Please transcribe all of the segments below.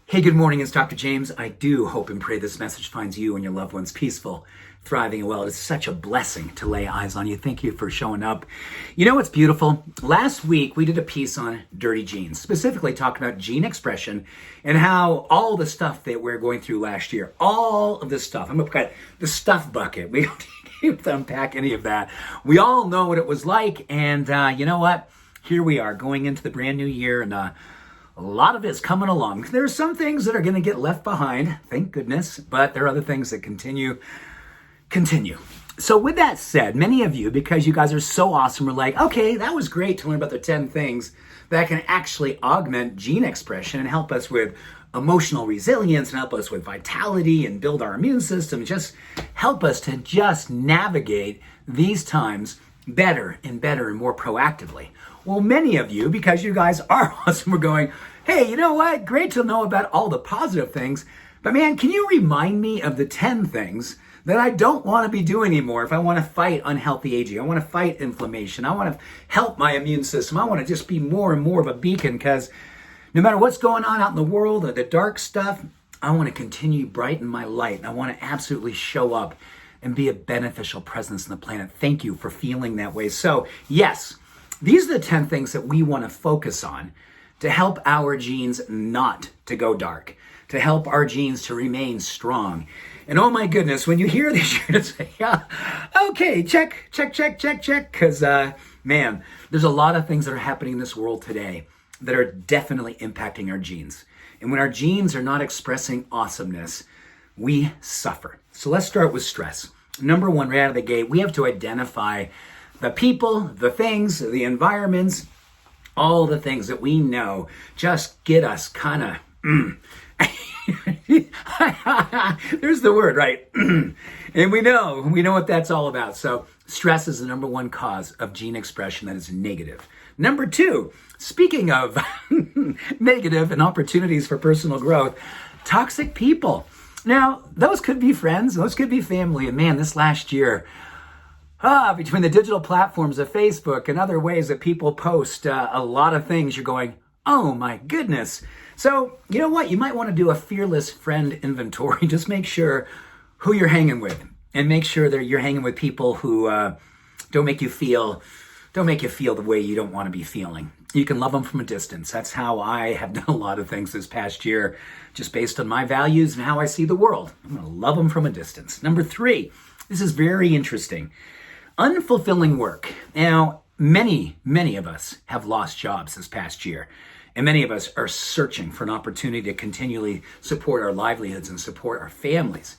Hey, good morning. It's Dr. James. I do hope and pray this message finds you and your loved ones peaceful, thriving, and well. It is such a blessing to lay eyes on you. Thank you for showing up. You know what's beautiful? Last week, we did a piece on dirty genes, specifically talking about gene expression and how all the stuff that we're going through last year, all of this stuff, I'm going to put the stuff bucket. We don't need to unpack any of that. We all know what it was like. And you know what? Here we are going into the brand new year, and a lot of it's coming along. There are some things that are going to get left behind, thank goodness, but there are other things that continue. So with that said, many of you, because you guys are so awesome, are like, okay, that was great to learn about the 10 things that can actually augment gene expression and help us with emotional resilience and help us with vitality and build our immune system, just help us to just navigate these times better and more proactively. Well, many of you, because you guys are awesome, we're going, hey, you know what? Great to know about all the positive things, but man, can you remind me of the 10 things that I don't want to be doing anymore if I want to fight unhealthy aging? I want to fight inflammation. I want to help my immune system. I want to just be more and more of a beacon, because no matter what's going on out in the world or the dark stuff, I want to continue brighten my light, and I want to absolutely show up and be a beneficial presence on the planet. Thank you for feeling that way. So yes, these are the 10 things that we want to focus on to help our genes not to go dark, to help our genes to remain strong. And oh my goodness, when you hear this, you're going to say, yeah, okay, check. Because, man, there's a lot of things that are happening in this world today that are definitely impacting our genes. And when our genes are not expressing awesomeness, we suffer. So let's start with stress. Number one, right out of the gate, we have to identify the people, the things, the environments, all the things that we know just get us kind of, there's the word, right? And we know what that's all about. So stress is the number one cause of gene expression that is negative. Number two, speaking of negative and opportunities for personal growth, toxic people. Now, those could be friends, those could be family. And man, this last year, between the digital platforms of Facebook and other ways that people post a lot of things, you're going, oh my goodness. So you know what? You might want to do a fearless friend inventory. Just make sure who you're hanging with, and make sure that you're hanging with people who don't make you feel the way you don't want to be feeling. You can love them from a distance. That's how I have done a lot of things this past year, just based on my values and how I see the world. I'm going to love them from a distance. Number three, this is very interesting. Unfulfilling work. Now, many of us have lost jobs this past year, and many of us are searching for an opportunity to continually support our livelihoods and support our families.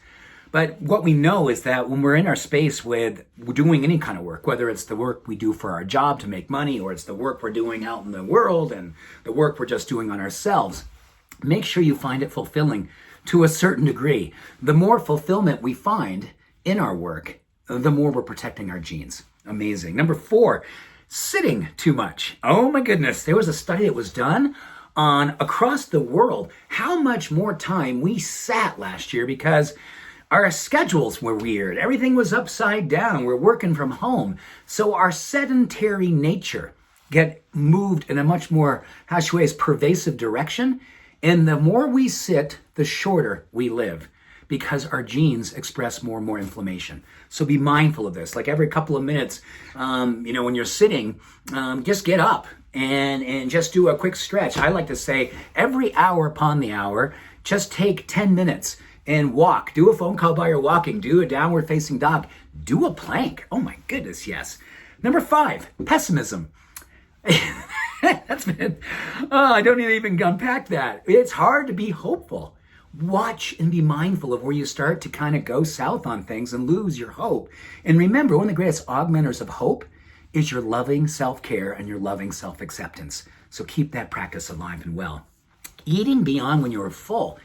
But what we know is that when we're in our space with doing any kind of work, whether it's the work we do for our job to make money, or it's the work we're doing out in the world and the work we're just doing on ourselves, make sure you find it fulfilling to a certain degree. The more fulfillment we find in our work, the more we're protecting our genes. Amazing. Number four, sitting too much. Oh my goodness. There was a study that was done on across the world how much more time we sat last year because our schedules were weird. Everything was upside down. We're working from home. So our sedentary nature get moved in a much more, pervasive direction. And the more we sit, the shorter we live, because our genes express more and more inflammation. So be mindful of this. Like every couple of minutes, when you're sitting, just get up and just do a quick stretch. I like to say every hour upon the hour, just take 10 minutes and walk. Do a phone call while you're walking. Do a downward facing dog. Do a plank. Oh my goodness, yes. Number five, pessimism. I don't even unpack that. It's hard to be hopeful. Watch and be mindful of where you start to kind of go south on things and lose your hope. And remember, one of the greatest augmenters of hope is your loving self-care and your loving self-acceptance. So keep that practice alive and well. Eating beyond when you're full.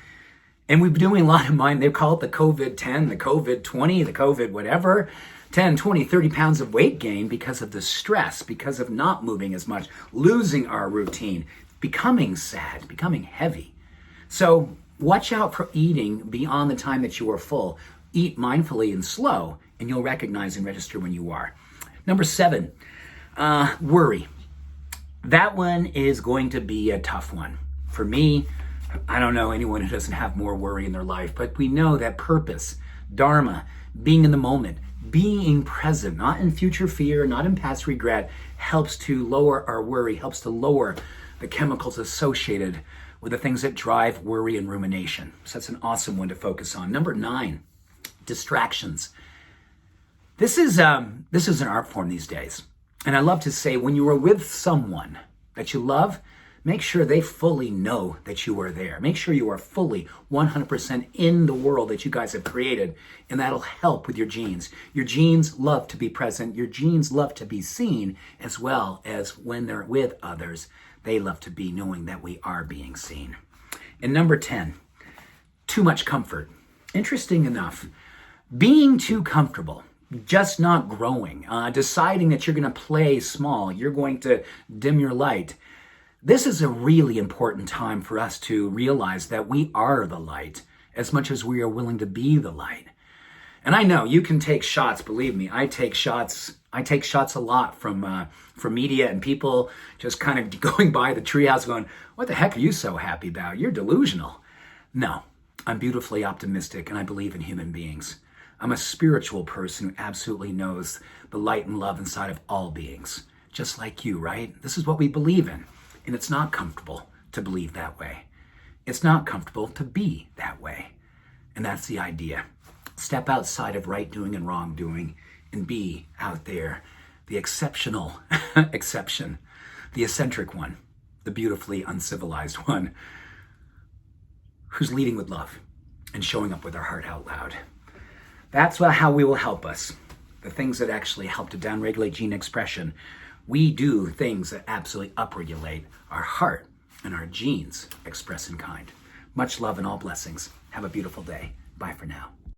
And we've been doing a lot of mine. They call it the COVID-10, the COVID-20, the COVID whatever. 10, 20, 30 pounds of weight gain because of the stress, because of not moving as much, losing our routine, becoming sad, becoming heavy. So watch out for eating beyond the time that you are full. Eat mindfully and slow, and you'll recognize and register when you are. Number seven, worry. That one is going to be a tough one. For me, I don't know anyone who doesn't have more worry in their life, but we know that purpose, dharma, being in the moment, being present, not in future fear, not in past regret, helps to lower our worry, helps to lower the chemicals associated with the things that drive worry and rumination. So that's an awesome one to focus on. Number 9, distractions. This is an art form these days. And I love to say, when you are with someone that you love, make sure they fully know that you are there. Make sure you are fully 100% in the world that you guys have created, and that'll help with your genes. Your genes love to be present. Your genes love to be seen, as well as when they're with others, they love to be knowing that we are being seen. And number 10, too much comfort. Interesting enough, being too comfortable, just not growing, deciding that you're going to play small, you're going to dim your light. This is a really important time for us to realize that we are the light as much as we are willing to be the light. And I know you can take shots, believe me, I take shots a lot from media and people just kind of going by the treehouse going, what the heck are you so happy about? You're delusional. No, I'm beautifully optimistic and I believe in human beings. I'm a spiritual person who absolutely knows the light and love inside of all beings. Just like you, right? This is what we believe in. And it's not comfortable to believe that way. It's not comfortable to be that way. And that's the idea. Step outside of right doing and wrong doing and be out there, the exceptional exception, the eccentric one, the beautifully uncivilized one, who's leading with love and showing up with our heart out loud. That's how we will help us. The things that actually help to downregulate gene expression. We do things that absolutely upregulate our heart and our genes express in kind. Much love and all blessings. Have a beautiful day. Bye for now.